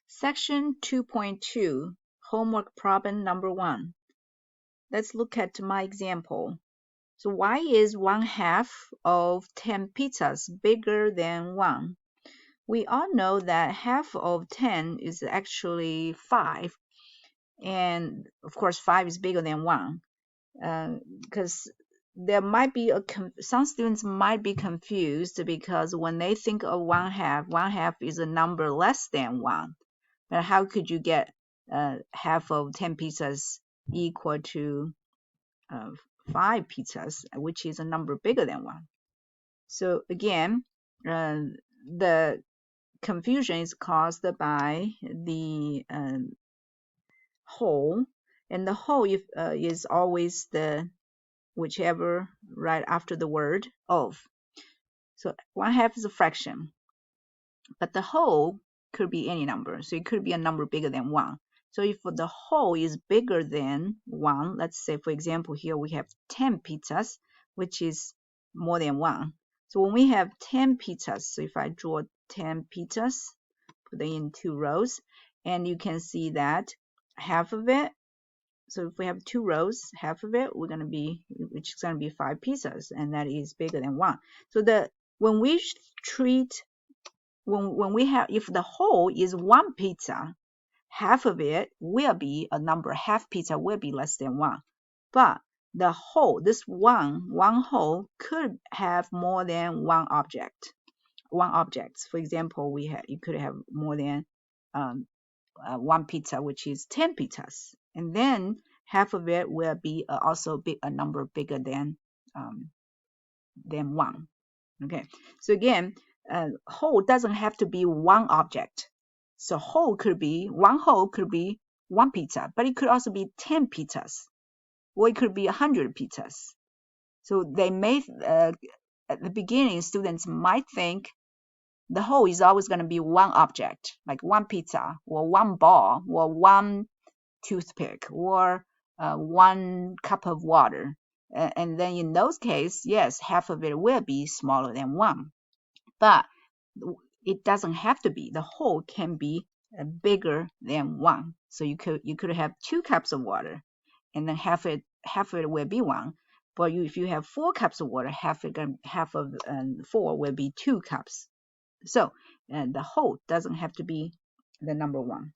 Section 2.2, homework problem number 1. Let's look at my example. So why is 1/2 of 10 pizzas bigger than 1? We all know that half of 10 is actually 5. And of course, 5 is bigger than 1. Because there might be some students might be confused because when they think of 1/2 is a number less than 1. But how could you get half of 10 pizzas equal to 5 pizzas, which is a number bigger than 1? So again, the confusion is caused by the whole, and the whole is always the whichever right after the word of. So 1/2 is a fraction, but the whole could be any number. So it could be a number bigger than 1. So if the whole is bigger than 1, let's say, for example, here we have 10 pizzas, which is more than 1. So when we have 10 pizzas, so if I draw 10 pizzas, put them in 2 rows, and you can see that half of it, so if we have 2 rows, half of it, which is going to be 5 pizzas, and that is bigger than 1. So when we treat if the whole is 1 pizza, half of it will be a number. Half pizza will be less than 1. But the whole, this one whole could have more than one object. For example, you could have more than 1 pizza, which is 10 pizzas. And then half of it will be also a number bigger than 1. Okay, so again, whole doesn't have to be one object. So one whole could be 1 pizza, but it could also be 10 pizzas, or it could be 100 pizzas. So they may, at the beginning, students might think the whole is always going to be one object, like 1 pizza, or 1 ball, or 1 toothpick, or 1 cup of water. And then in those cases, yes, half of it will be smaller than 1. But it doesn't have to be. The whole can be bigger than 1. So you could have 2 cups of water, and then half of it will be 1. But if you have 4 cups of water, half of 4 will be 2 cups. So the whole doesn't have to be the number 1.